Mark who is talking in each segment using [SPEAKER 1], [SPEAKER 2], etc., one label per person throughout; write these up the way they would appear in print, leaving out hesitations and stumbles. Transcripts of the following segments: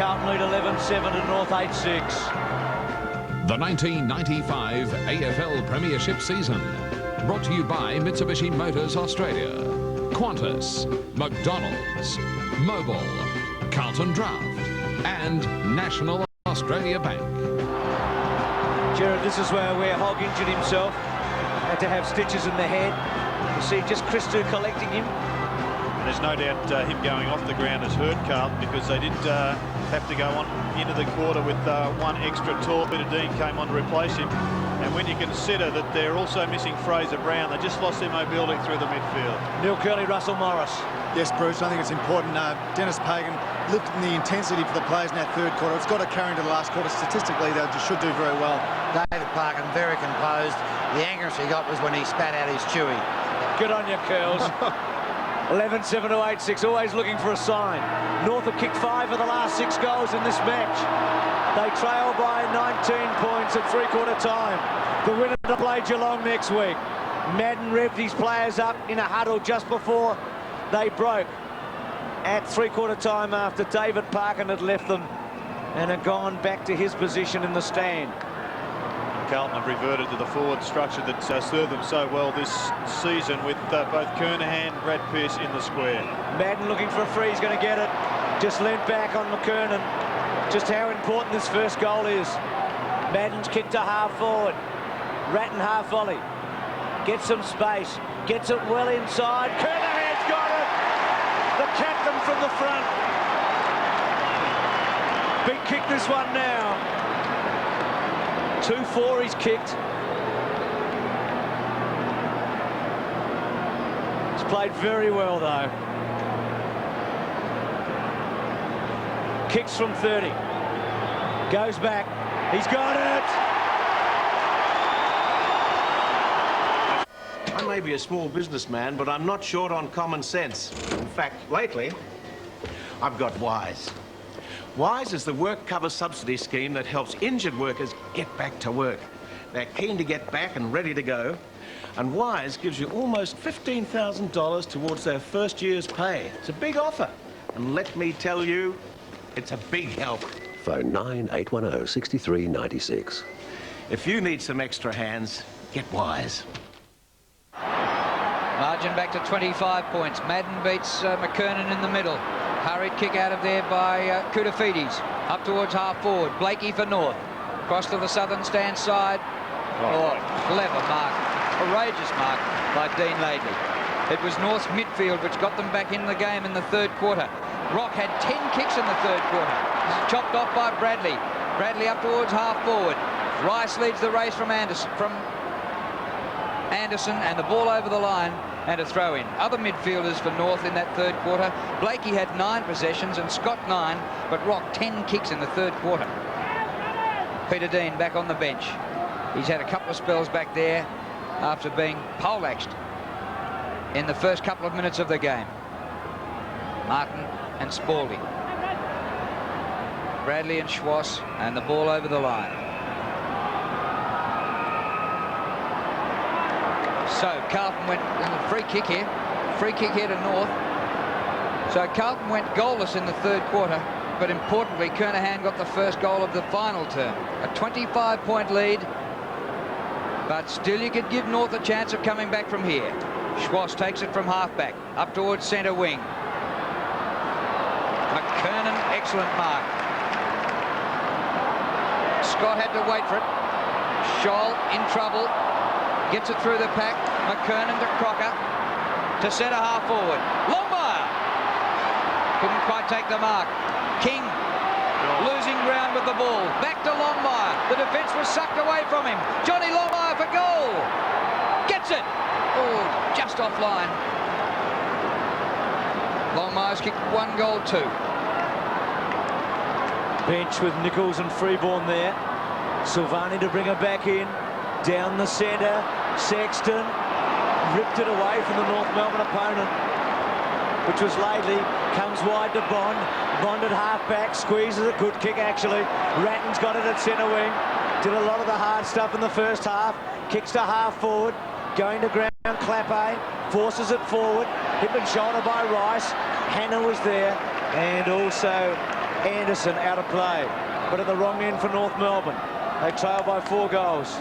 [SPEAKER 1] Carlton lead 11-7 to North 8-6.
[SPEAKER 2] The 1995 AFL Premiership season. Brought to you by Mitsubishi Motors Australia, Qantas, McDonald's, Mobil, Carlton Draft and National Australia Bank.
[SPEAKER 1] Gerard, this is where Hogg injured himself. Had to have stitches in the head. You see just Christou collecting him.
[SPEAKER 3] There's no doubt him going off the ground has hurt Carlton, because they did have to go on into the quarter with one extra tall. Peter Dean came on to replace him. And when you consider that they're also missing Fraser Brown, they just lost their mobility through the midfield.
[SPEAKER 1] Neil Curley, Russell Morris.
[SPEAKER 4] Yes, Bruce, I think it's important. Dennis Pagan lifted the intensity for the players in that third quarter. It's got to carry into the last quarter. Statistically, they should do very well.
[SPEAKER 5] David Parkin, very composed. The angriest he got was when he spat out his chewy.
[SPEAKER 1] Good on you, Curls. 11-7 to 8-6, always looking for a sign. North have kicked 5 of the last 6 goals in this match. They trail by 19 points at three-quarter time. The winner to play Geelong next week. Madden revved his players up in a huddle just before they broke at three-quarter time after David Parkin had left them and had gone back to his position in the stand.
[SPEAKER 3] Carlton have reverted to the forward structure that served them so well this season, with both Kernahan and Brad Pearce in the square.
[SPEAKER 1] Madden looking for a free, he's going to get it. Just leant back on McKernan. Just how important this first goal is. Madden's kicked to half forward. Ratton half volley. Gets some space. Gets it well inside. Kernahan's got it! The captain from the front. Big kick this one now. 2-4 he's kicked. He's played very well though. Kicks from 30. Goes back. He's got it!
[SPEAKER 6] I may be a small businessman, but I'm not short on common sense. In fact, lately, I've got WISE. WISE is the work cover subsidy scheme that helps injured workers get back to work. They're keen to get back and ready to go. And WISE gives you almost $15,000 towards their first year's pay. It's a big offer. And let me tell you, it's a big help.
[SPEAKER 7] Phone 9810 63 96.
[SPEAKER 6] If you need some extra hands, get WISE.
[SPEAKER 8] Margin back to 25 points. Madden beats McKernan in the middle. Hurried kick out of there by Koutafidis. Up towards half forward. Blakey for North. Across to the southern stand side. Oh, clever mark. Courageous mark by Dean Laidley. It was North's midfield which got them back in the game in the third quarter. Rock had 10 kicks in the third quarter. Chopped off by Bradley. Bradley up towards half forward. Rice leads the race from Anderson, and the ball over the line and a throw in. Other midfielders for North in that third quarter. Blakey had 9 possessions and Scott 9, but Rock 10 kicks in the third quarter. Peter Dean back on the bench. He's had a couple of spells back there after being poleaxed in the first couple of minutes of the game. Martin and Spalding. Bradley and Schwass, and the ball over the line. So Carlton went in the free kick here to North. So Carlton went goalless in the third quarter, but importantly Kernahan got the first goal of the final term. A 25-point lead, but still you could give North a chance of coming back from here. Schwass takes it from halfback up towards centre wing. McKernan, excellent mark. Scott had to wait for it. Scholl in trouble. Gets it through the pack. McKernan to Crocker. To centre half forward. Longmire! Couldn't quite take the mark. King losing ground with the ball. Back to Longmire. The defence was sucked away from him. Johnny Longmire for goal. Gets it. Oh, just offline. Longmire's kicked 1 goal, 2.
[SPEAKER 1] Bench with Nichols and Freeborn there. Silvani to bring her back in. Down the centre. Sexton ripped it away from the North Melbourne opponent, which was Laidley. Comes wide to Bond. Bond at half-back. Squeezes a good kick, actually. Ratton's got it at centre wing. Did a lot of the hard stuff in the first half. Kicks to half forward. Going to ground. Clappe forces it forward. Hip and shoulder by Rice. Hannah was there. And also Anderson out of play, but at the wrong end for North Melbourne. They trail by 4 goals.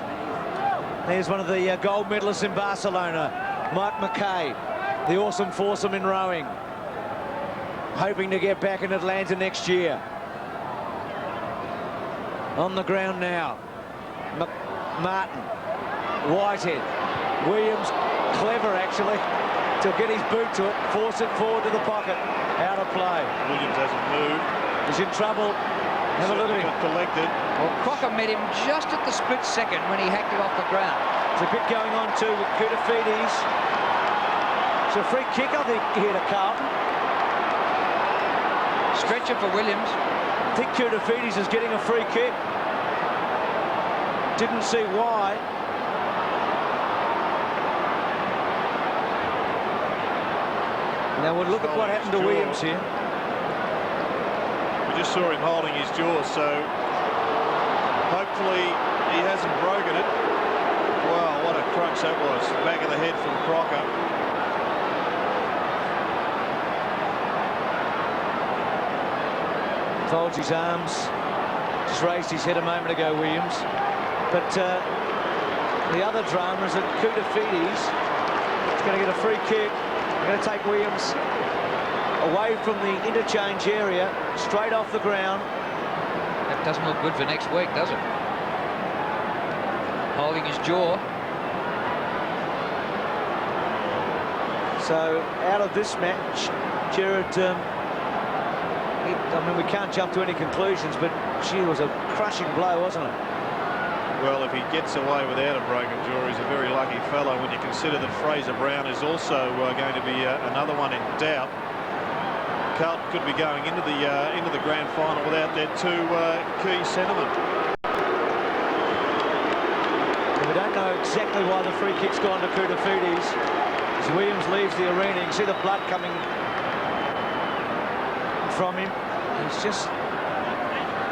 [SPEAKER 1] There's one of the gold medalists in Barcelona, Mike McKay, the awesome foursome in rowing, hoping to get back in Atlanta next year. On the ground now, Martin, Whitehead, Williams, clever actually, to get his boot to it, force it forward to the pocket, out of play.
[SPEAKER 3] Williams hasn't moved.
[SPEAKER 1] He's in trouble. Have a look at him.
[SPEAKER 3] Collected.
[SPEAKER 8] Well, Crocker met him just at the split second when he hacked it off the ground.
[SPEAKER 1] There's a bit going on too with Koutafidis. It's a free kick, I think, here to Carlton.
[SPEAKER 8] Stretcher for Williams.
[SPEAKER 1] I think Koutafidis is getting a free kick. Didn't see why. Now we'll look at what happened to Williams here.
[SPEAKER 3] We just saw him holding his jaw, so hopefully he hasn't broken it. Wow, what a crunch that was. Back of the head from Crocker.
[SPEAKER 1] Folds his arms. Just raised his head a moment ago, Williams. But the other drama is that Koutafidis is going to get a free kick. They're going to take Williams away from the interchange area, straight off the ground.
[SPEAKER 8] That doesn't look good for next week, does it? Holding his jaw.
[SPEAKER 1] So out of this match, Gerard, I mean, we can't jump to any conclusions, but she was a crushing blow, wasn't it?
[SPEAKER 3] Well, if he gets away without a broken jaw, he's a very lucky fellow when you consider that Fraser Brown is also going to be another one in doubt. Carlton could be going into the grand final without their 2 key centremen.
[SPEAKER 1] We don't know exactly why the free kick's gone to Koutafidis. As Williams leaves the arena, you can see the blood coming from him. He's just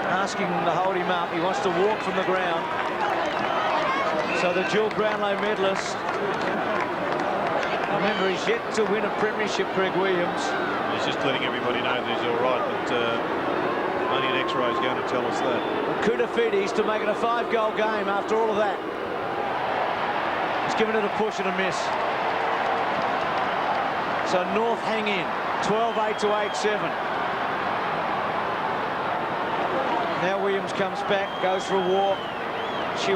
[SPEAKER 1] asking them to hold him up. He wants to walk from the ground. So the dual Brownlow medalist, remember, he's yet to win a premiership, Greg Williams.
[SPEAKER 3] He's just letting everybody know that he's all right, but only an X-ray is going to tell us that.
[SPEAKER 1] Koutafidis to make it a 5-goal game after all of that. He's given it a push and a miss. So North hang in, 12-8 to 8-7. Now Williams comes back, goes for a walk.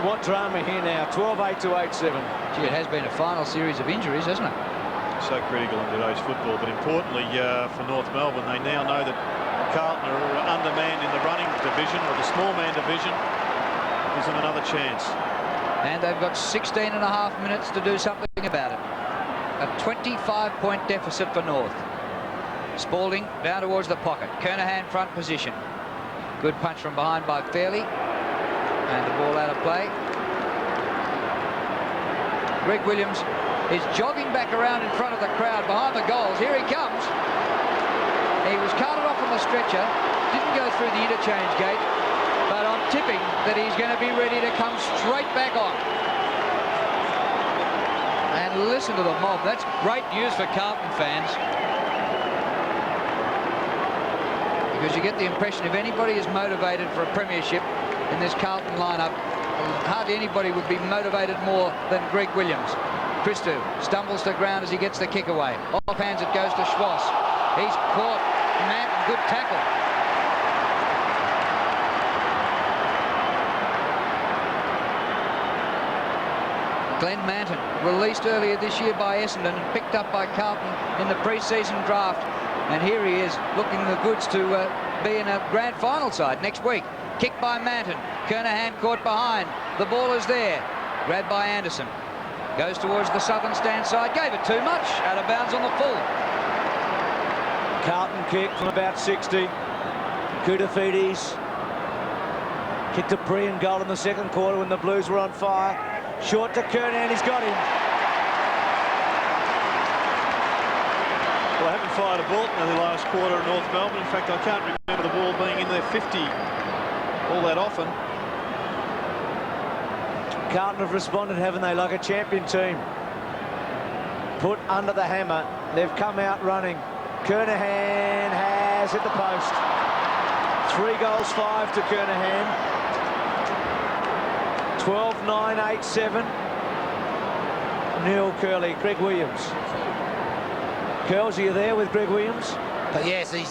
[SPEAKER 1] What drama here now, 12-8 to 8-7.
[SPEAKER 8] Gee, it has been a final series of injuries, hasn't it?
[SPEAKER 3] So critical in today's football, but importantly for North Melbourne, they now know that Carlton are undermanned in the running division, or the small man division. Isn't another chance.
[SPEAKER 8] And they've got 16 and a half minutes to do something about it. A 25-point deficit for North. Spalding down towards the pocket. Kernahan front position. Good punch from behind by Fairley. And the ball out of play. Greg Williams is jogging back around in front of the crowd behind the goals. Here he comes. He was carted off on the stretcher. Didn't go through the interchange gate. But I'm tipping that he's going to be ready to come straight back on. And listen to the mob. That's great news for Carlton fans. Because you get the impression if anybody is motivated for a premiership in this Carlton lineup, hardly anybody would be motivated more than Greg Williams. Christou stumbles to ground as he gets the kick away. Off hands it goes to Schwass. He's caught. Matt, good tackle. Glenn Manton, released earlier this year by Essendon and picked up by Carlton in the pre-season draft. And here he is, looking the goods to be in a grand final side next week. Kick by Manton. Kernahan caught behind. The ball is there. Grabbed by Anderson. Goes towards the southern stand side. Gave it too much. Out of bounds on the full.
[SPEAKER 1] Carlton kick from about 60. Koutafidis kicked a brilliant goal in the second quarter when the Blues were on fire. Short to Kernahan. He's got him.
[SPEAKER 3] Well, I haven't fired a ball in the last quarter of North Melbourne. In fact, I can't remember the ball being in their 50 all that often.
[SPEAKER 1] Carlton have responded, haven't they, like a champion team. Put under the hammer. They've come out running. Kernahan has hit the post. 3 goals, 5 to Kernahan. 12-9-8-7. Neil Curley, Greg Williams. Curls, are you there with Greg Williams?
[SPEAKER 5] But yes, he's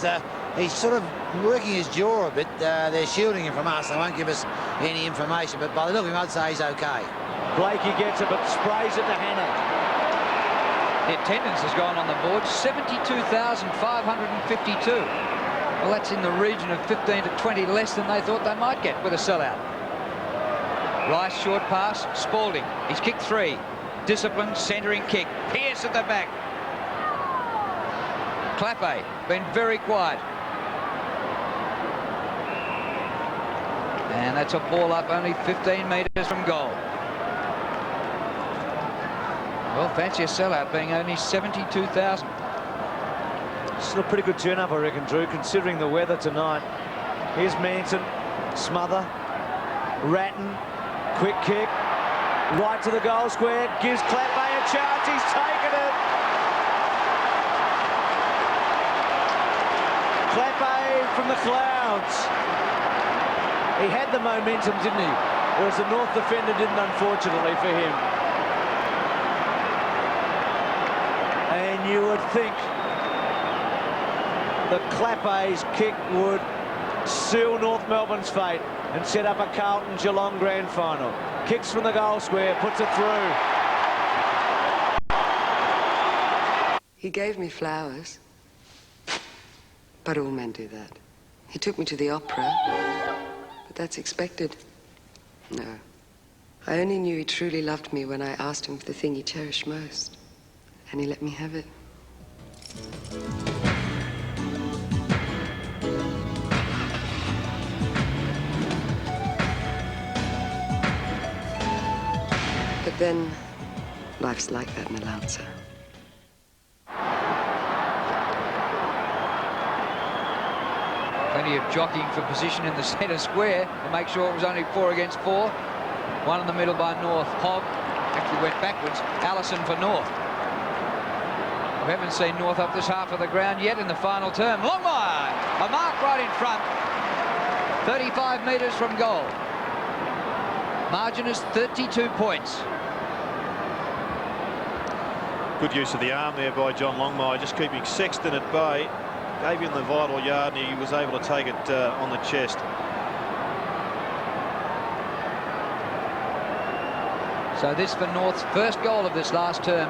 [SPEAKER 5] sort of working his jaw a bit. They're shielding him from us. They won't give us any information, but by the look of him, I'd say he's okay.
[SPEAKER 1] Blakey gets it, but sprays it to Hannah.
[SPEAKER 8] The attendance has gone on the board, 72,552. Well, that's in the region of 15 to 20 less than they thought they might get with a sellout. Rice, short pass, Spalding. He's kicked 3. Disciplined, centering kick. Pearce at the back. Clappe, been very quiet. And that's a ball up only 15 metres from goal. Well, fancy a sellout being only 72,000.
[SPEAKER 1] Still a pretty good turn-up, I reckon, Drew, considering the weather tonight. Here's Manson, smother, Ratton, quick kick, right to the goal square, gives Clappe a chance, he's taken it! Clappe from the clouds. He had the momentum, didn't he? Whereas the North defender didn't, unfortunately, for him. And you would think that Clappe's kick would seal North Melbourne's fate and set up a Carlton-Geelong grand final. Kicks from the goal square, puts it through.
[SPEAKER 9] He gave me flowers. But all men do that. He took me to the opera. But that's expected. No. I only knew he truly loved me when I asked him for the thing he cherished most. And he let me have it. But then, life's like that in a Lancer.
[SPEAKER 8] Plenty of jockeying for position in the centre square to make sure it was only 4 against 4. One in the middle by North. Hogg actually went backwards. Allison for North. We haven't seen North up this half of the ground yet in the final term. Longmire, a mark right in front. 35 metres from goal. Margin is 32 points.
[SPEAKER 3] Good use of the arm there by John Longmire, just keeping Sexton at bay. Gave him the vital yard and he was able to take it on the chest.
[SPEAKER 8] So this for North's first goal of this last term.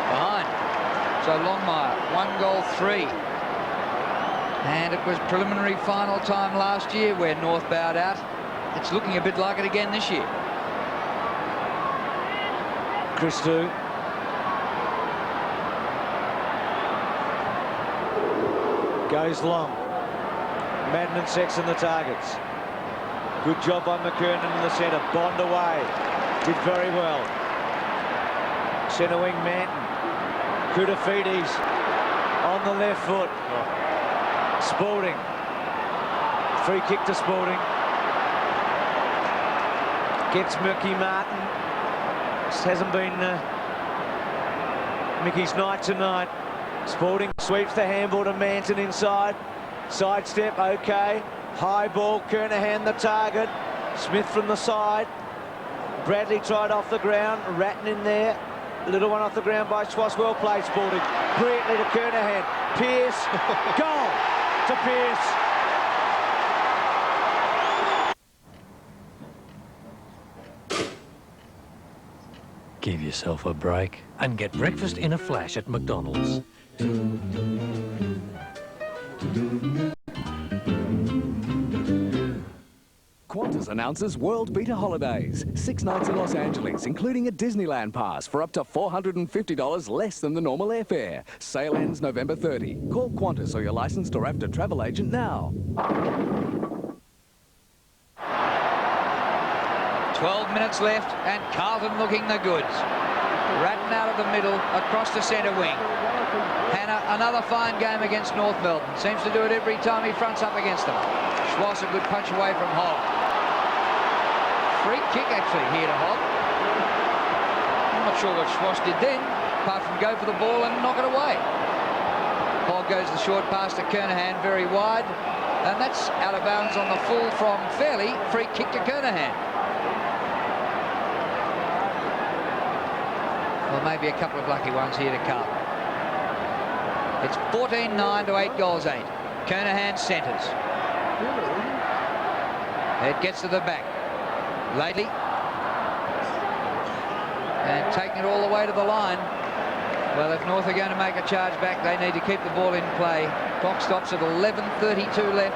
[SPEAKER 8] Behind. So Longmire, 1 goal 3. And it was preliminary final time last year where North bowed out. It's looking a bit like it again this year.
[SPEAKER 1] Christou. Goes long. Madden and Sexton the targets. Good job by McKernan in the centre. Bond away. Did very well. Centre wing Manton. Koutafidis on the left foot. Spalding. Free kick to Spalding. Gets Mickey Martin. This hasn't been Mickey's night tonight. Spalding sweeps the handball to Manson inside. Sidestep, okay. High ball, Kernahan the target. Smith from the side. Bradley tried off the ground. Ratton in there. Little one off the ground by Schwass. Well played, Spalding. Brilliantly to Kernahan. Pearce. Goal to Pearce.
[SPEAKER 10] Give yourself a break and get breakfast in a flash at McDonald's.
[SPEAKER 11] Qantas announces World Beater Holidays. 6 nights in Los Angeles, including a Disneyland pass for up to $450 less than the normal airfare. Sale ends November 30. Call Qantas or your licensed or AFTA travel agent now.
[SPEAKER 8] 12 minutes left and Carlton looking the goods. Ratton out of the middle, across the centre wing. Hannah, another fine game against North Melbourne. Seems to do it every time he fronts up against them. Schwass a good punch away from Hogg. Free kick actually here to Hogg. On the Not sure what Schwass did then, apart from go for the ball and knock it away. Hogg goes the short pass to Kernahan, very wide, and that's out of bounds on the full from Fairley. Free kick to Kernahan. Well, maybe a couple of lucky ones here to Carlton. It's 14-9 to 8 goals 8. Kernahan centres. It gets to the back. Lately. And taking it all the way to the line. Well, if North are going to make a charge back, they need to keep the ball in play. Clock stops at 11:32 left.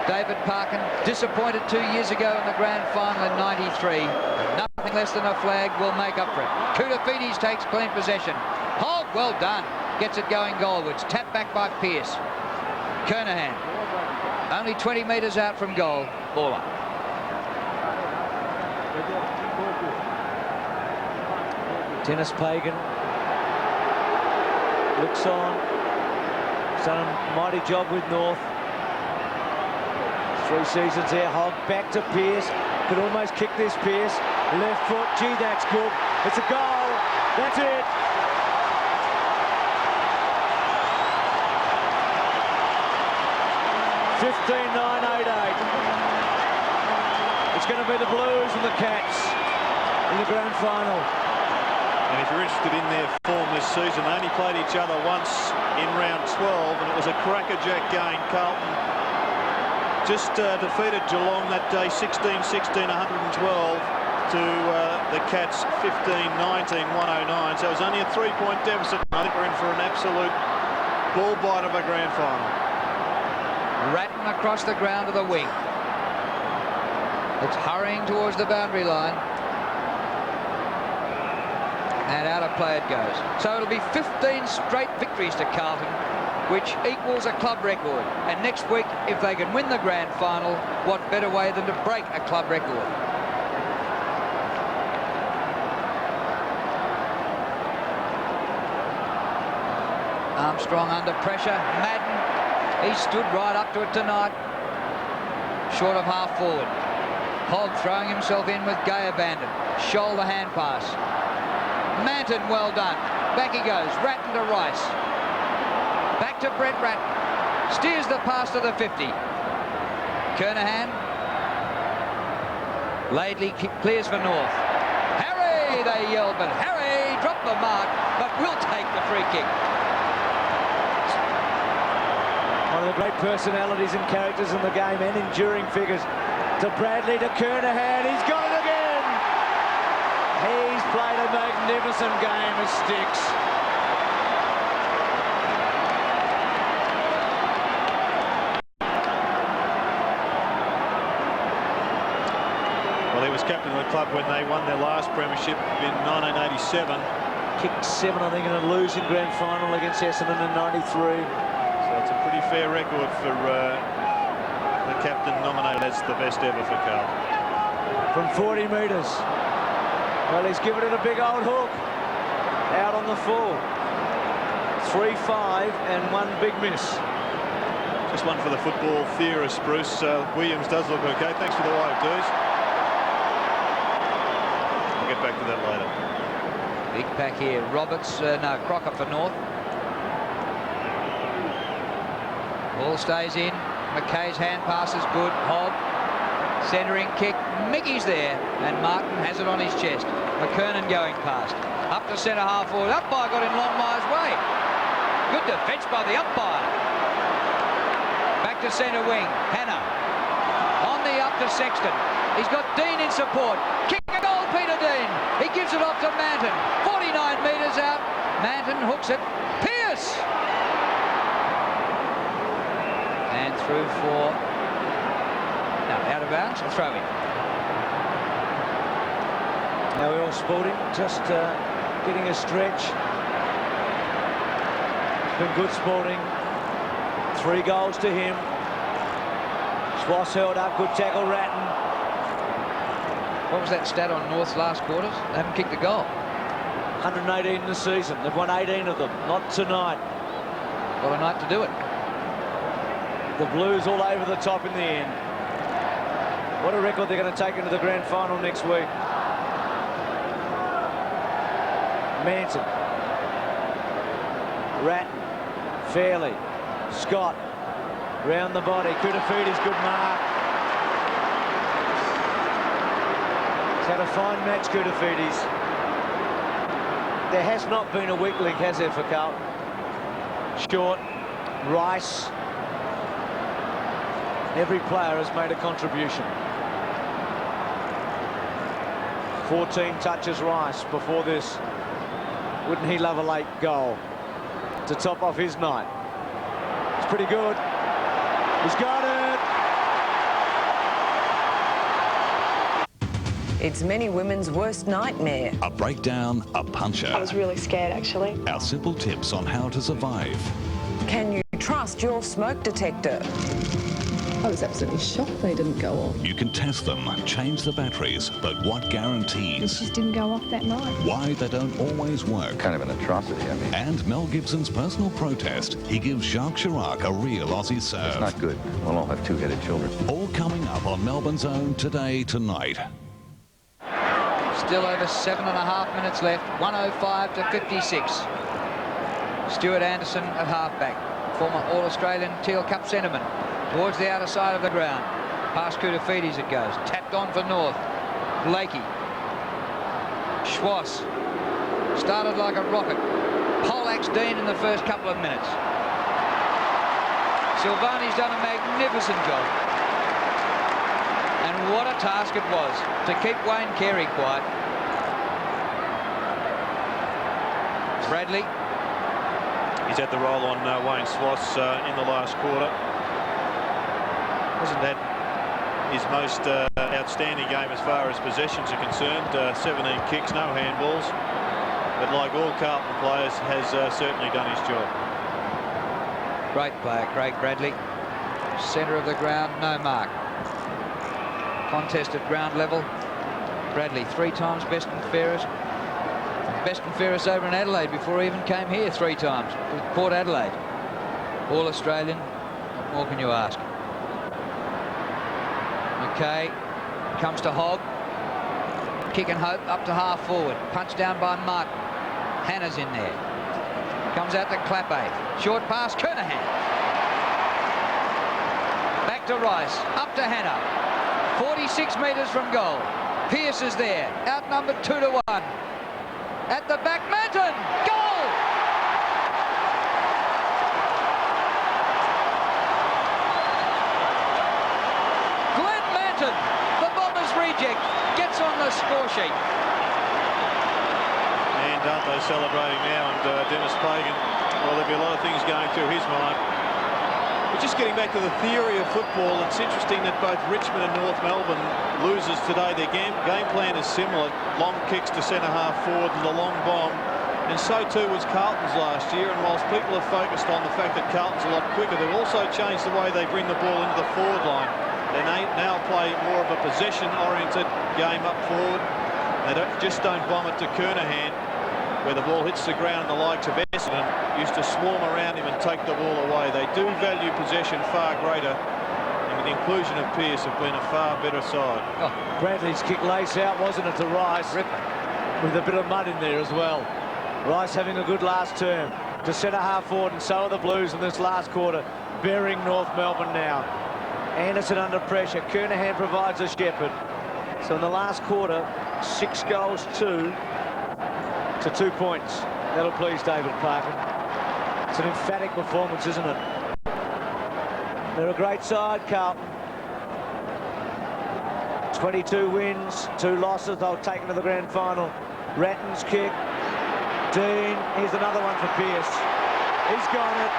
[SPEAKER 8] David Parkin, disappointed 2 years ago in the grand final in '93. Nothing less than a flag will make up for it. Koutafidis takes clean possession. Hogg, well done. Gets it going goalwards. Tap back by Pearce. Kernahan, only 20 metres out from goal. Ball up.
[SPEAKER 1] Dennis Pagan looks on. He's done a mighty job with North. 3 seasons there. Hogg back to Pearce. Could almost kick this, Pearce. Left foot. Gee, that's good. It's a goal. That's it. It's going to be the Blues and the Cats in the grand final.
[SPEAKER 3] And if you're interested in their form this season, they only played each other once in round 12, and it was a crackerjack game. Carlton just defeated Geelong that day, 16-16, 112 to the Cats, 15-19, 109. So it was only a 3-point deficit. I think we're in for an absolute ball bite of a grand final.
[SPEAKER 8] Ratton across the ground to the wing. It's hurrying towards the boundary line. And out of play it goes. So it'll be 15 straight victories to Carlton, which equals a club record. And next week, if they can win the grand final, what better way than to break a club record? Armstrong under pressure. Madden, he stood right up to it tonight. Short of half forward. Hogg throwing himself in with Gay abandoned. Shoulder hand pass. Manton, well done. Back he goes. Ratton to Rice. Back to Brett Ratton. Steers the pass to the 50. Kernahan. Laidley clears for North. Harry, they yelled, but Harry dropped the mark, but will take the free kick.
[SPEAKER 1] One of the great personalities and characters in the game and enduring figures. To Bradley, to Kernahan. He's got it again. He's played a magnificent game as Sticks.
[SPEAKER 3] Well, he was captain of the club when they won their last premiership in 1987.
[SPEAKER 1] Kicked 7, I think, in a losing grand final against Essendon in '93.
[SPEAKER 3] So it's a pretty fair record for the captain nominated as the best ever for Carlton.
[SPEAKER 1] From 40 metres. Well, he's given it a big old hook. Out on the full. 3-5 and 1 big miss.
[SPEAKER 3] Just one for the football theorist, Bruce. Williams does look okay. Thanks for the wave, dudes. I'll get back to that later.
[SPEAKER 8] Big pack here. Roberts, no, Crocker for North. Ball stays in. McKay's hand pass is good. Hogg, centering kick. Mickey's there, and Martin has it on his chest. McKernan going past. Up to centre half forward. Umpire got in Longmire's way. Good defence by the umpire. Back to centre wing. Hannah. On the up to Sexton. He's got Dean in support. Kick a goal, Peter Dean. He gives it off to Manton. 49 metres out. Manton hooks it. Pearce. And through for, no, out of bounds, a throw in.
[SPEAKER 1] Now we're all Sporting, just getting a stretch. It's been good Sporting. 3 goals to him. Schwass held up, good tackle, Ratton.
[SPEAKER 8] What was that stat on North's last quarters? They haven't kicked a goal.
[SPEAKER 1] 118 in the season. They've won 18 of them. Not tonight.
[SPEAKER 8] What a night to do it.
[SPEAKER 1] The Blues all over the top in the end. What a record they're going to take into the grand final next week. Manson. Ratton. Fairley. Scott. Round the body. Kudafides, good mark. He's had a fine match, Kudafides. There has not been a weak link, has there, for Carlton? Short. Rice. Every player has made a contribution. 14 touches Rice before this. Wouldn't he love a late goal to top off his night? It's pretty good. He's got it.
[SPEAKER 12] It's many women's worst nightmare.
[SPEAKER 13] A breakdown, a puncher.
[SPEAKER 14] I was really scared, actually.
[SPEAKER 13] Our simple tips on how to survive.
[SPEAKER 12] Can you trust your smoke detector?
[SPEAKER 14] I was absolutely shocked they didn't go off.
[SPEAKER 13] You can test them, change the batteries, but what guarantees?
[SPEAKER 14] This just didn't go off that night.
[SPEAKER 13] Why they don't always work.
[SPEAKER 15] Kind of an atrocity, I mean.
[SPEAKER 13] And Mel Gibson's personal protest. He gives Jacques Chirac a real Aussie serve.
[SPEAKER 15] It's not good. We'll all have two-headed children.
[SPEAKER 13] All coming up on Melbourne's Own Today Tonight.
[SPEAKER 8] Still over 7.5 minutes left. 105 to 56. Stuart Anderson at halfback. Former All-Australian Teal Cup centreman. Towards the outer side of the ground. Past Kudafides it goes. Tapped on for North. Blakey. Schwass. Started like a rocket. Poleaxed Dean in the first couple of minutes. Silvani's done a magnificent job. And what a task it was to keep Wayne Carey quiet. Bradley.
[SPEAKER 3] He's had the roll on Wayne Schwass in the last quarter. Hasn't had his most outstanding game as far as possessions are concerned. 17 kicks, no handballs. But like all Carlton players, has certainly done his job.
[SPEAKER 8] Great player, Craig Bradley. Centre of the ground, no mark. Contest at ground level. Bradley 3 times best and fairest. Best and fairest over in Adelaide before he even came here 3 times with Port Adelaide. All Australian. What more can you ask? Okay, comes to Hogg. Kick and hope up to half forward. Punched down by Martin. Hannah's in there. Comes out to Clappe. Short pass, Kernahan. Back to Rice. Up to Hannah. 46 metres from goal. Pearce is there. Outnumbered 2-1. At the back, Manton. Goal! Glenn Manton, the Bombers reject, gets on the score sheet.
[SPEAKER 3] And aren't they celebrating now? And Dennis Pagan, well, there'll be a lot of things going through his mind. But just getting back to the theory of football, it's interesting that both Richmond and North Melbourne losers today. Their game plan is similar. Long kicks to centre-half forward and the long bomb. And so too was Carlton's last year. And whilst people are focused on the fact that Carlton's a lot quicker, they've also changed the way they bring the ball into the forward line. They now play more of a possession-oriented game up forward. They just don't bomb it to Kernahan, where the ball hits the ground, and the likes of Essendon used to swarm around him and take the ball away. They do value possession far greater, and with the inclusion of Pearce have been a far better side.
[SPEAKER 1] Oh, Bradley's kick lace out, wasn't it, to Rice? With a bit of mud in there as well. Rice having a good last term to centre-half forward, and so are the Blues in this last quarter, burying North Melbourne now. Anderson under pressure. Kernahan provides a shepherd. So in the last quarter, 6 goals, 2 to 2 points. That'll please David Parkin. It's an emphatic performance, isn't it? They're a great side, Carlton. 22 wins, 2 losses. They'll take it to the grand final. Ratton's kick. Dean. Here's another one for Pearce. He's got it.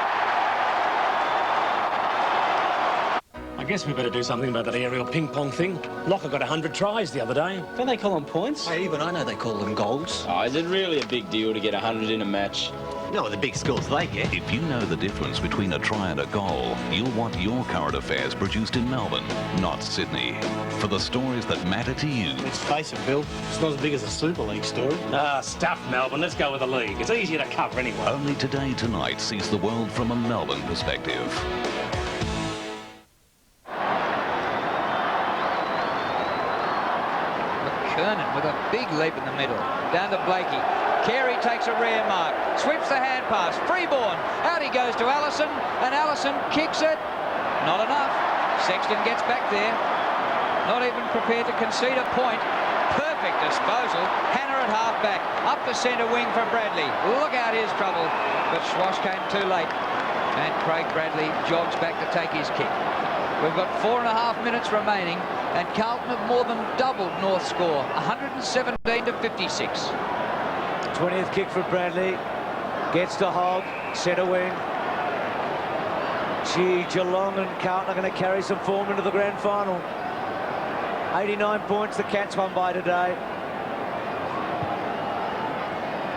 [SPEAKER 10] I guess we better do something about that aerial ping-pong thing. Locker got 100 tries the other day. Don't they call them points?
[SPEAKER 16] Hey, even I know they call them goals.
[SPEAKER 17] Oh, is it really a big deal to get 100 in a match?
[SPEAKER 16] No, the big scores they get.
[SPEAKER 13] If you know the difference between a try and a goal, you'll want your current affairs produced in Melbourne, not Sydney. For the stories that matter to you.
[SPEAKER 10] Let's face it, Bill. It's not as big as a Super League story. Ah, stuff, Melbourne. Let's go with the league. It's easier to cover anyway.
[SPEAKER 13] Only Today Tonight sees the world from a Melbourne perspective.
[SPEAKER 8] McKernan with a big leap in the middle. Down to Blakey. Carey takes a rear mark, sweeps the hand pass, Freeborn, out he goes to Allison, and Allison kicks it. Not enough. Sexton gets back there, not even prepared to concede a point. Perfect disposal. Hannah at half-back, up the centre wing for Bradley. Look out his trouble, but Schwass came too late, and Craig Bradley jogs back to take his kick. We've got 4.5 minutes remaining, and Carlton have more than doubled North's score, 117 to 56.
[SPEAKER 1] 20th kick for Bradley. Gets to Hogg, centre wing. Gee, Geelong and Carlton are going to carry some form into the grand final. 89 points the Cats won by today.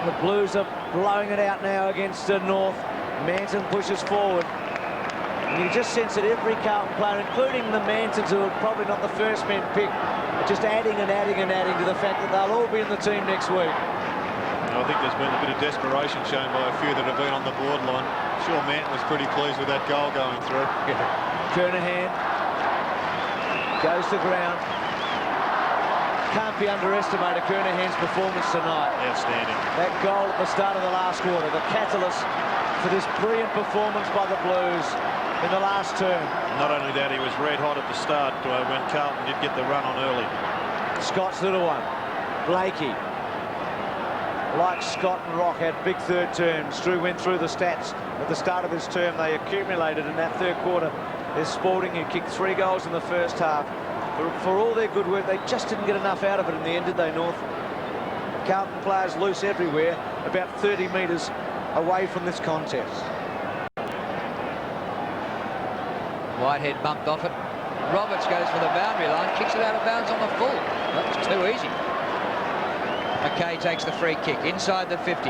[SPEAKER 1] The Blues are blowing it out now against North. Manson pushes forward. And you just sense that every Carlton player, including the Mansons, who are probably not the first men picked, are just adding and adding and adding to the fact that they'll all be in the team next week.
[SPEAKER 3] I think there's been a bit of desperation shown by a few that have been on the borderline. I'm sure Manton was pretty pleased with that goal going through.
[SPEAKER 1] Kernahan goes to ground. Can't be underestimated, Kernahan's performance tonight.
[SPEAKER 3] Outstanding.
[SPEAKER 1] That goal at the start of the last quarter, the catalyst for this brilliant performance by the Blues in the last term.
[SPEAKER 3] Not only that, he was red hot at the start when Carlton did get the run on early.
[SPEAKER 1] Scott's little one, Blakey. Like Scott and Rock had big third terms. Drew went through the stats at the start of this term. They accumulated in that third quarter. There's Spalding, who kicked 3 goals in the first half. For all their good work, they just didn't get enough out of it in the end, did they, North? Carlton players loose everywhere, about 30 metres away from this contest.
[SPEAKER 8] Whitehead bumped off it. Roberts goes for the boundary line, kicks it out of bounds on the full. That was too easy. McKay takes the free kick inside the 50.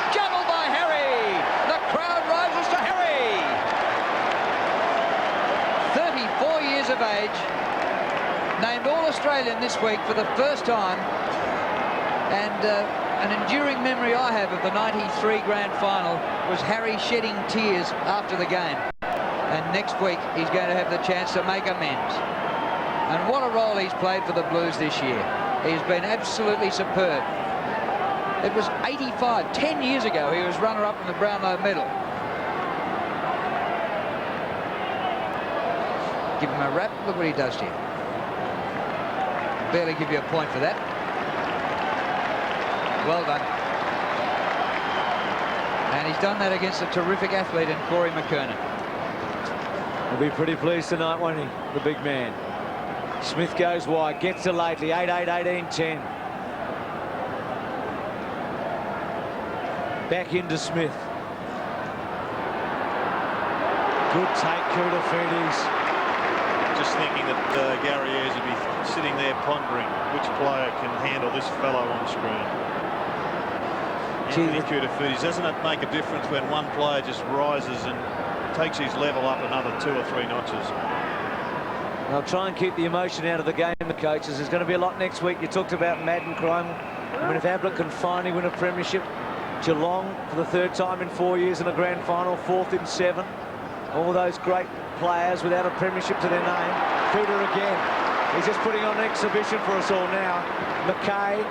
[SPEAKER 8] Juggled by Harry. The crowd rises to Harry. 34 years of age. Named All-Australian this week for the first time. And an enduring memory I have of the '93 grand final was Harry shedding tears after the game. And next week he's going to have the chance to make amends. And what a role he's played for the Blues this year. He's been absolutely superb. It was 85, 10 years ago, he was runner-up in the Brownlow medal. Give him a rap, look what he does to you. Barely give you a point for that. Well done. And he's done that against a terrific athlete in Corey McKernan.
[SPEAKER 1] He'll be pretty pleased tonight, won't he, the big man? Smith goes wide, gets to Lately, 8-8, 18-10. Back into Smith. Good take, Koutafidis.
[SPEAKER 3] Just thinking that Gary Ayres would be sitting there pondering which player can handle this fellow on screen. Anthony Koutafidis, doesn't it make a difference when one player just rises and takes his level up another 2 or 3 notches?
[SPEAKER 1] They'll try and keep the emotion out of the game, the coaches. There's going to be a lot next week. You talked about Madden crime. I mean, if Ablett can finally win a premiership, Geelong for the 3rd time in 4 years in a grand final, 4th in 7. All those great players without a premiership to their name. Cooter again. He's just putting on an exhibition for us all now. McKay.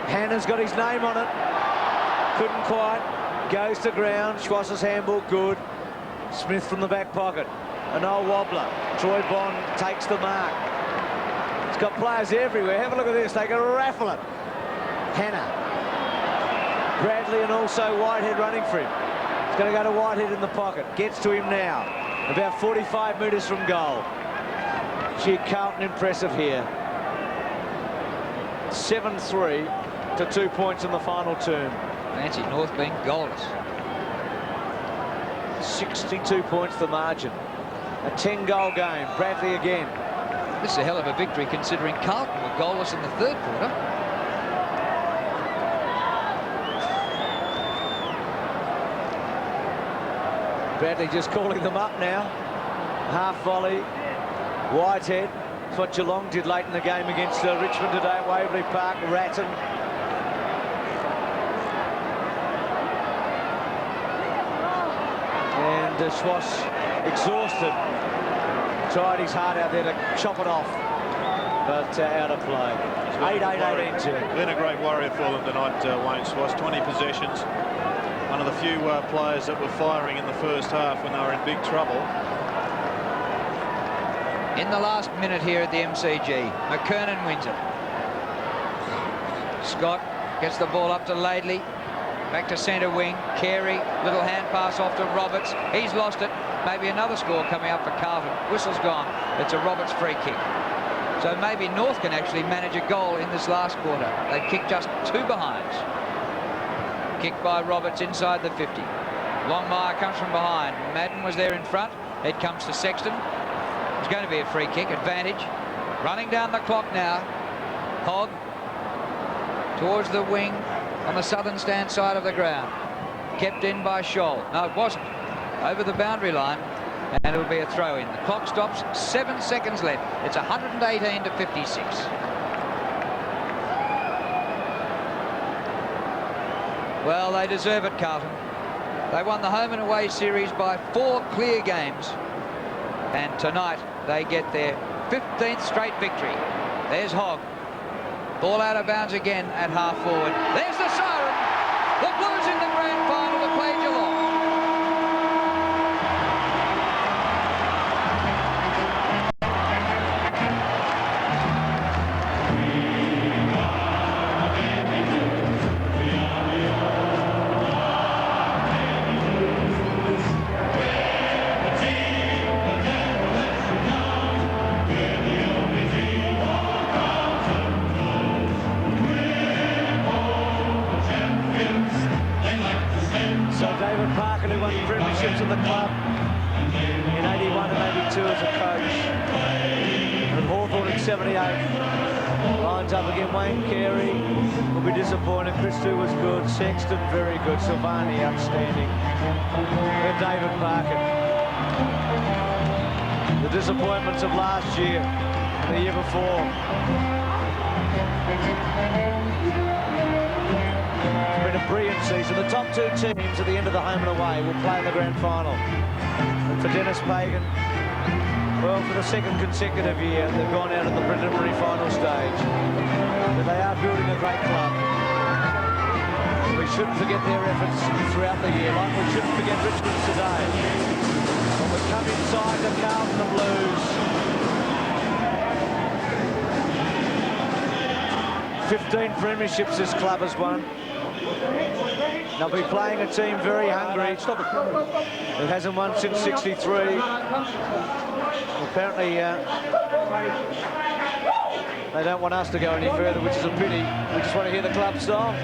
[SPEAKER 1] Hannah's got his name on it. Couldn't quite. Goes to ground. Schwass's handball good. Smith from the back pocket. An old wobbler. Troy Bond takes the mark. It's got players everywhere. Have a look at this. They can raffle it. Hannah. Bradley and also Whitehead running for him. It's going to go to Whitehead in the pocket. Gets to him now. About 45 metres from goal. Gee, Carlton impressive here. 7-3 to 2 points in the final term.
[SPEAKER 8] Fancy North being goalless.
[SPEAKER 1] 62 points the margin. A 10-goal game. Bradley again.
[SPEAKER 8] This is a hell of a victory considering Carlton were goalless in the 3rd quarter.
[SPEAKER 1] Bradley just calling them up now. Half volley. Whitehead. That's what Geelong did late in the game against Richmond today at Waverley Park. Ratton. And Schwass, exhausted, tried his heart out there to chop it off. but out of play. 8-8-18.
[SPEAKER 3] Been a great warrior for them tonight, Wayne Swass. 20 possessions. One of the few players that were firing in the first half when they were in big trouble.
[SPEAKER 8] In the last minute here at the MCG, McKernan wins it. Scott gets the ball up to Laidley. Back to centre wing. Carey, little hand pass off to Roberts. He's lost it. Maybe another score coming up for Carlton. Whistle's gone. It's a Roberts free kick. So maybe North can actually manage a goal in this last quarter. They kicked just 2 behinds. Kicked by Roberts inside the 50. Longmire comes from behind. Madden was there in front. It comes to Sexton. It's going to be a free kick. Advantage. Running down the clock now. Hogg towards the wing on the southern stand side of the ground. Kept in by Scholl. No, it wasn't. Over the boundary line, and it'll be a throw-in. The clock stops, 7 seconds left. It's 118 to 56. Well, they deserve it, Carlton. They won the home and away series by 4 clear games, and tonight they get their 15th straight victory. There's Hogg. Ball out of bounds again at half forward. There's the siren. The Blues in the grand final to play Geelong.
[SPEAKER 1] Premierships of the club in 81 and 82 as a coach, and Hawthorn in 78. Lines up again. Wayne Carey will be disappointed. Christou was good. Sexton very good. Silvani outstanding. And David Parkin. The disappointments of last year and the year before. It's been a brilliant season. The top 2 teams at the end of the home and away will play in the grand final. And for Dennis Pagan, well, for the 2nd consecutive year, they've gone out at the preliminary final stage. But they are building a great club. We shouldn't forget their efforts throughout the year, like we shouldn't forget Richmond's today. When we come inside the Carlton the Blues, 15 premierships this club has won. They'll be playing a team very hungry. It hasn't won since '63. Apparently, they don't want us to go any further, which is a pity. We just want to hear the club song.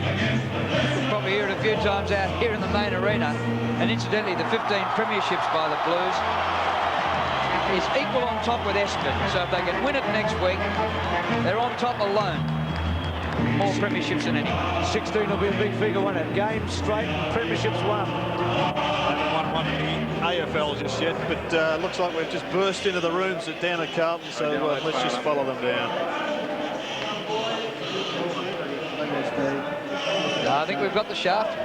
[SPEAKER 1] You'll probably hear it a few times out here in the main arena. And incidentally, the 15 premierships by the Blues is equal on top with Essendon. So if they can win it next week, they're on top alone. More premierships than anyone. 16 will be a big figure, won't it? Games straight, premierships won.
[SPEAKER 3] Haven't won one in the AFL just yet, but looks like we've just burst into the rooms down at Carlton, so let's just follow them down.
[SPEAKER 8] I think we've got the shaft.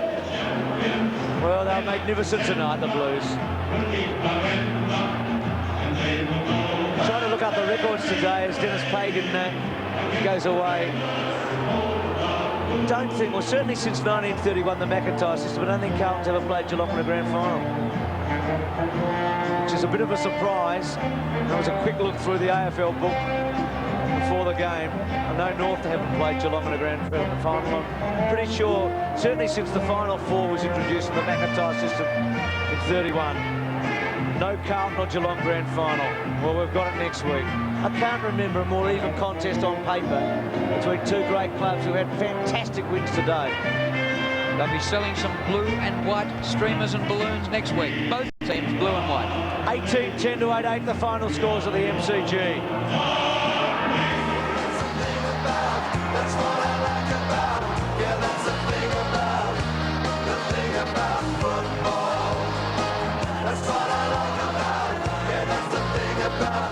[SPEAKER 1] Well, they're magnificent tonight, the Blues. Trying to look up the records today as Dennis Pagan goes away. Don't think, well, certainly since 1931, the McIntyre system, I don't think Carlton's ever played Geelong in a grand final, which is a bit of a surprise. There was a quick look through the AFL book before the game. I know North haven't played Geelong in a grand final. I'm pretty sure, certainly since the Final Four was introduced in the McIntyre system in 31. No Carlton or Geelong grand final. Well, we've got it next week. I can't remember a more even contest on paper between 2 great clubs who had fantastic wins today.
[SPEAKER 8] They'll be selling some blue and white streamers and balloons next week. Both teams blue and white.
[SPEAKER 1] 18-10 to 8-8, the final scores of the MCG.
[SPEAKER 18] That's what I like about, yeah, that's the thing about football. That's what I like about, yeah, that's the thing about.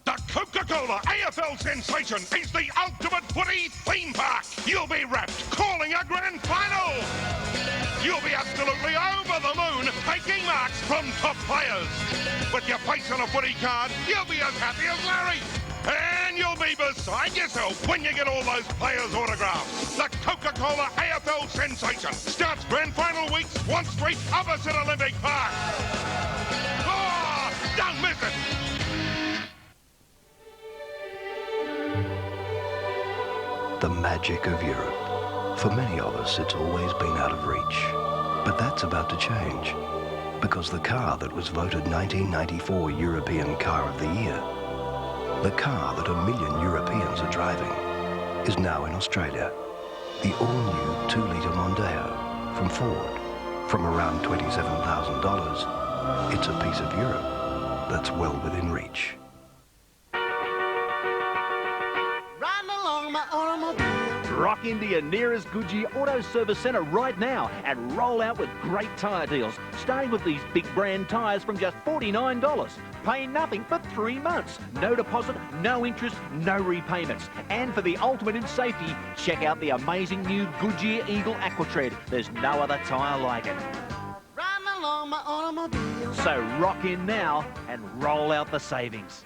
[SPEAKER 19] The Coca-Cola AFL sensation is the ultimate footy theme park. You'll be wrapped, calling a grand final. You'll be absolutely over the moon, taking marks from top players. With your face on a footy card, you'll be as happy as Larry. And you'll be beside yourself when you get all those players' autographs. The Coca-Cola AFL Sensation starts grand final week, Swan Street, opposite Olympic Park. Oh, don't miss it.
[SPEAKER 7] The magic of Europe. For many of us, it's always been out of reach. But that's about to change. Because the car that was voted 1994 European Car of the Year, the car that 1 million Europeans are driving, is now in Australia. The all-new 2-litre Mondeo from Ford. From around $27,000, it's a piece of Europe that's well within reach.
[SPEAKER 20] Rock into your nearest Goodyear Auto Service Centre right now and roll out with great tyre deals. Starting with these big brand tyres from just $49. Pay nothing for 3 months. No deposit, no interest, no repayments. And for the ultimate in safety, check out the amazing new Goodyear Eagle Aquatread. There's no other tyre like it.
[SPEAKER 18] Along my automobile.
[SPEAKER 20] So rock in now and roll out the savings.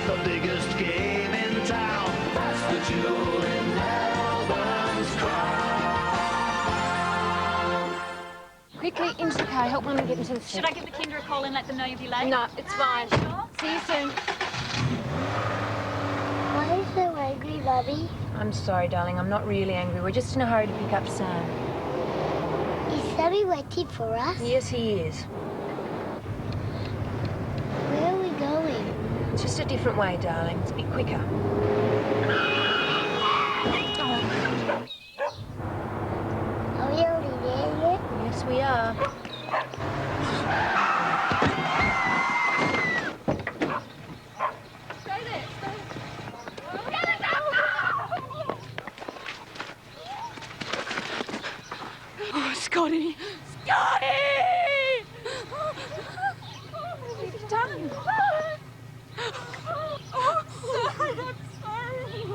[SPEAKER 18] The biggest game in town. That's the jewel in Melbourne's crown.
[SPEAKER 21] Quickly, into the car. Help Mummy get into the seat.
[SPEAKER 22] Should I give the Kinder a call and let them know you'll be late?
[SPEAKER 21] No, it's fine.
[SPEAKER 22] Sure?
[SPEAKER 21] See you soon.
[SPEAKER 23] Why are you so angry, Mummy?
[SPEAKER 21] I'm sorry, darling. I'm not really angry. We're just in a hurry to pick up Sam.
[SPEAKER 23] Is Sammy waiting for us?
[SPEAKER 21] Yes, he is.
[SPEAKER 23] Where are we going?
[SPEAKER 21] It's just a different way, darling. It's a bit quicker.
[SPEAKER 23] Are we already there yet?
[SPEAKER 21] Yes, we are.
[SPEAKER 22] Oh, Scotty! Scotty!
[SPEAKER 21] What have you done?
[SPEAKER 22] Oh, sorry, I'm sorry.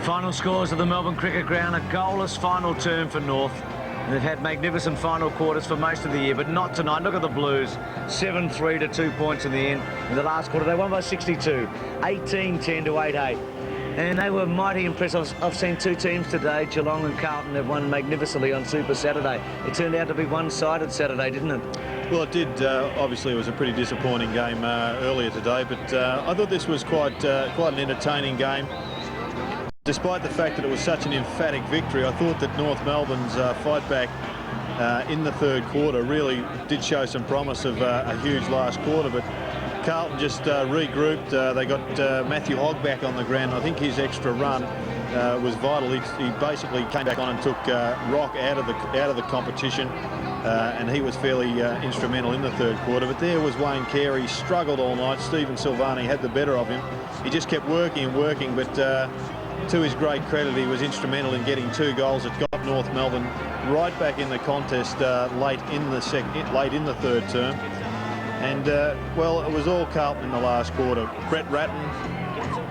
[SPEAKER 1] Final scores of the Melbourne Cricket Ground, a goalless final term for North. And they've had magnificent final quarters for most of the year, but not tonight. Look at the Blues, 7-3 to 2 points in the end. In the last quarter, they won by 62, 18-10 to 8-8. And they were mighty impressive. I've seen two teams today, Geelong and Carlton, have won magnificently on Super Saturday. It turned out to be one-sided Saturday, didn't it?
[SPEAKER 3] Well, it did. Obviously, it was a pretty disappointing game earlier today, but I thought this was quite an entertaining game. Despite the fact that it was such an emphatic victory, I thought that North Melbourne's fight back in the third quarter really did show some promise of a huge last quarter, but Carlton just regrouped. They got Matthew Hogg back on the ground. I think his extra run was vital. He basically came back on and took Rock out of the competition, and he was fairly instrumental in the third quarter. But there was Wayne Carey, struggled all night. Stephen Silvani had the better of him. He just kept working and working, but to his great credit, he was instrumental in getting 2 goals that got North Melbourne right back in the contest late in the third term. And, well, it was all Carlton in the last quarter. Brett Ratton,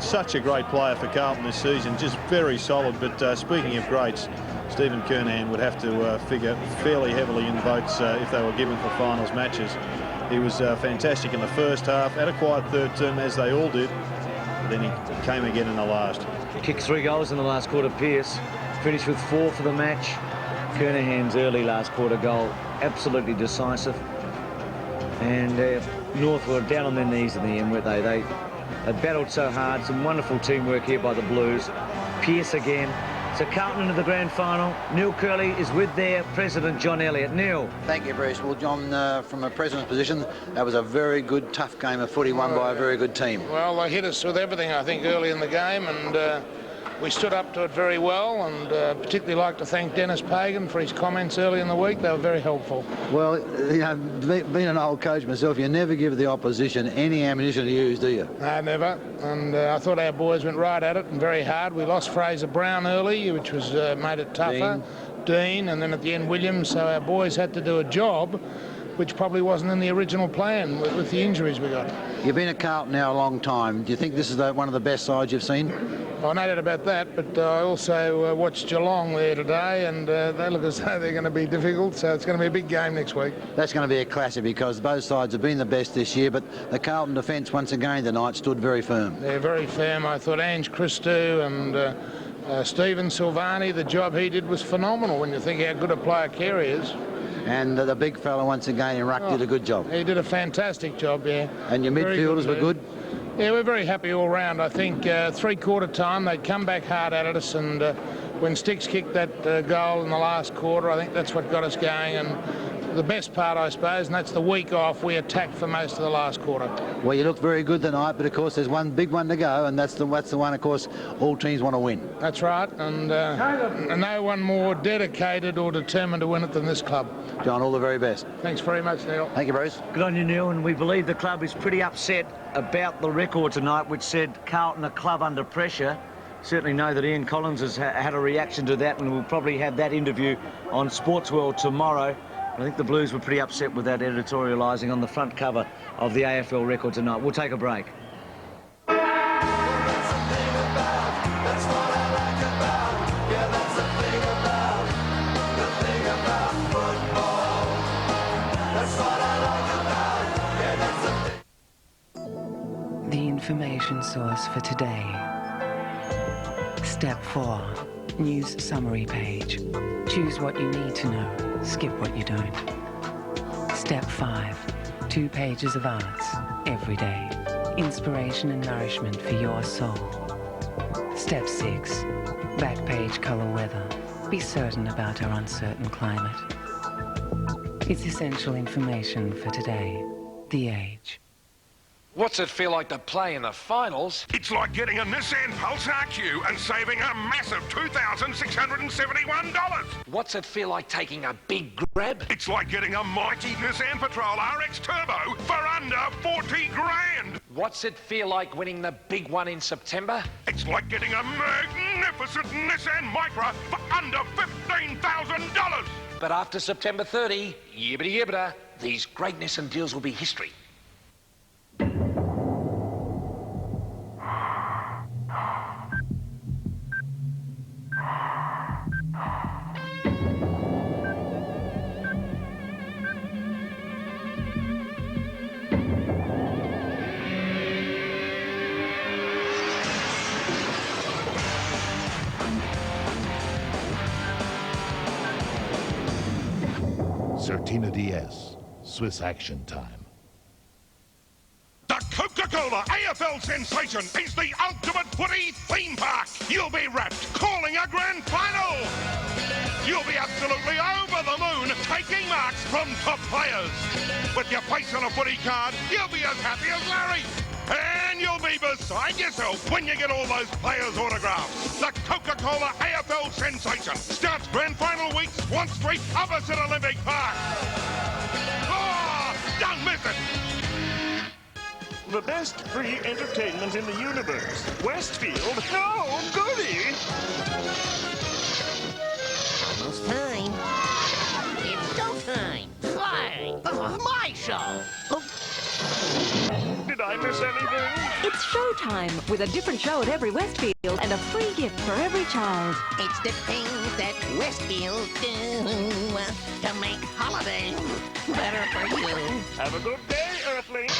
[SPEAKER 3] such a great player for Carlton this season, just very solid. But speaking of greats, Stephen Kernahan would have to figure fairly heavily in votes if they were given for finals matches. He was fantastic in the first half, had a quiet third term, as they all did. But then he came again in the last.
[SPEAKER 1] Kicked 3 goals in the last quarter. Pearce finished with 4 for the match. Kernahan's early last quarter goal, absolutely decisive. And North were down on their knees in the end, weren't they? They battled so hard. Some wonderful teamwork here by the Blues. Pearce again. So Carlton into the grand final. Neil Curley is with their president, John Elliott. Neil.
[SPEAKER 5] Thank you, Bruce. Well, John, from a president's position, that was a very good, tough game of footy won by a very good team.
[SPEAKER 24] Well, they hit us with everything, I think, early in the game, and
[SPEAKER 2] We stood up to it very well, and particularly like to thank Dennis Pagan for his comments early in the week. They were very helpful.
[SPEAKER 5] Well, you know, being an old coach myself, you never give the opposition any ammunition to use, do you?
[SPEAKER 2] No, never. And I thought our boys went right at it and very hard. We lost Fraser Brown early, which was made it tougher. Dean, and then at the end Williams. So our boys had to do a job which probably wasn't in the original plan with the injuries we got.
[SPEAKER 5] You've been at Carlton now a long time. Do you think this is one of the best sides you've seen?
[SPEAKER 2] Well, no doubt about that, but I also watched Geelong there today, and they look as though they're going to be difficult, so it's going to be a big game next week.
[SPEAKER 5] That's going to be a classic because both sides have been the best this year, but the Carlton defence once again tonight stood very firm.
[SPEAKER 2] They're very firm. I thought Ange Christou and Stephen Silvani, the job he did was phenomenal when you think how good a player Carey is.
[SPEAKER 5] And the big fella once again in ruck did a good job.
[SPEAKER 2] He did a fantastic job, yeah.
[SPEAKER 5] And your midfielders were good?
[SPEAKER 2] Yeah, we're very happy all round. I think three-quarter time they'd come back hard at us, and when Sticks kicked that goal in the last quarter, I think that's what got us going. And the best part, I suppose, and that's the week off, we attacked for most of the last quarter.
[SPEAKER 5] Well, you looked very good tonight, but of course there's one big one to go, and that's the one, of course, all teams want to win.
[SPEAKER 2] That's right, and no one more dedicated or determined to win it than this club.
[SPEAKER 5] John, all the very best.
[SPEAKER 2] Thanks very much, Neil.
[SPEAKER 5] Thank you, Bruce.
[SPEAKER 1] Good on you, Neil, and we believe the club is pretty upset about the record tonight, which said Carlton a club under pressure. Certainly know that Ian Collins has had a reaction to that, and we'll probably have that interview on Sports World tomorrow. I think the Blues were pretty upset with that editorialising on the front cover of the AFL record tonight. We'll take a break.
[SPEAKER 4] The information source for today. Step 4, news summary page. Choose what you need to know. Skip what you don't. Step 5, 2 pages of arts every day. Inspiration and nourishment for your soul. Step 6, back page color weather. Be certain about our uncertain climate. It's essential information for today. The Age.
[SPEAKER 6] What's it feel like to play in the finals?
[SPEAKER 19] It's like getting a Nissan Pulsar Q and saving a massive $2,671.
[SPEAKER 6] What's it feel like taking a big grab?
[SPEAKER 19] It's like getting a mighty Nissan Patrol RX Turbo for under 40 grand.
[SPEAKER 6] What's it feel like winning the big one in September?
[SPEAKER 19] It's like getting a magnificent Nissan Micra for under $15,000.
[SPEAKER 6] But after September 30, yibbity yibbida, these great Nissan deals will be history.
[SPEAKER 24] Certina DS, Swiss Action Time.
[SPEAKER 19] The Coca-Cola AFL sensation is the ultimate footy theme park. You'll be wrapped, calling a grand final. You'll be absolutely over the moon, taking marks from top players. With your face on a footy card, you'll be as happy as Larry. And you'll be beside yourself when you get all those players' autographs. The Coca-Cola AFL sensation starts grand final week, Swan Street, opposite Olympic Park. Oh, don't miss it.
[SPEAKER 25] The best free entertainment in the universe. Westfield? No, goody!
[SPEAKER 26] Almost time. It's showtime. Fly. This is my show. Oh.
[SPEAKER 25] Did I miss anything?
[SPEAKER 27] It's showtime with a different show at every Westfield and a free gift for every child.
[SPEAKER 26] It's the things that Westfield do to make holidays better for you.
[SPEAKER 25] Have a good day, Earthling.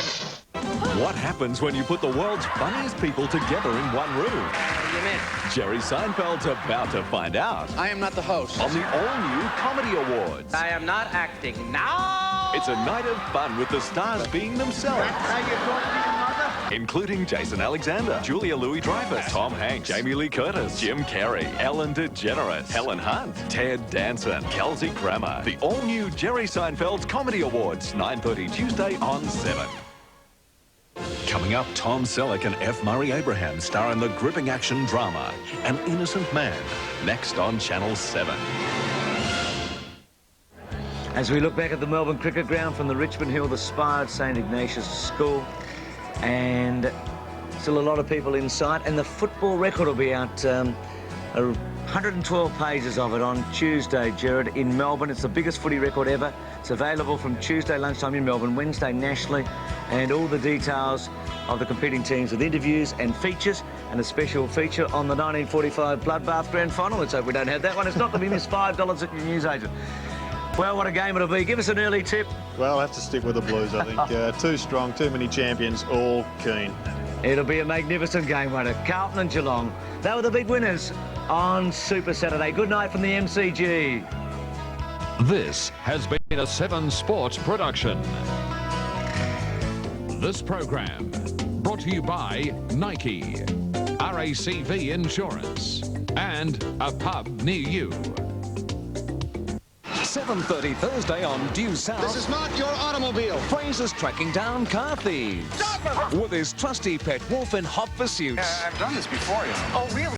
[SPEAKER 28] What happens when you put the world's funniest people together in one room?
[SPEAKER 29] You meant?
[SPEAKER 28] Jerry Seinfeld's about to find out.
[SPEAKER 29] I am not the host.
[SPEAKER 28] On the all-new Comedy Awards.
[SPEAKER 29] I am not acting. No!
[SPEAKER 28] It's a night of fun with the stars being themselves.
[SPEAKER 29] That's how you talk to your mother?
[SPEAKER 28] Including Jason Alexander, Julia Louis-Dreyfus, Tom Hanks, Jamie Lee Curtis, Jim Carrey, Ellen DeGeneres, Helen Hunt, Ted Danson, Kelsey Grammer. The all-new Jerry Seinfeld's Comedy Awards, 9:30 Tuesday on 7. Coming up, Tom Selleck and F. Murray Abraham star in the gripping action drama An Innocent Man, next on Channel 7.
[SPEAKER 1] As we look back at the Melbourne Cricket Ground from the Richmond Hill, the spire at St Ignatius School, and still a lot of people in sight, and the football record will be out, 112 pages of it on Tuesday, Gerard, in Melbourne. It's the biggest footy record ever. It's available from Tuesday lunchtime in Melbourne, Wednesday nationally, and all the details of the competing teams with interviews and features, and a special feature on the 1945 Bloodbath Grand Final. Let's hope we don't have that one. It's not to be missed, $5 at your newsagent. Well, what a game it'll be. Give us an early tip.
[SPEAKER 3] Well, I'll have to stick with the Blues, I think. Too strong, too many champions, all keen.
[SPEAKER 1] It'll be a magnificent game, won't it? Carlton and Geelong. They were the big winners on Super Saturday. Good night from the MCG.
[SPEAKER 9] This has been a 7 Sports production. This program brought to you by Nike, RACV Insurance, and a pub near you.
[SPEAKER 28] 7:30 Thursday on Due South.
[SPEAKER 10] This is not your automobile.
[SPEAKER 28] Fraser's tracking down car thieves. With his trusty pet wolf in hot pursuit.
[SPEAKER 10] I've done this before, you know.
[SPEAKER 28] Oh, really?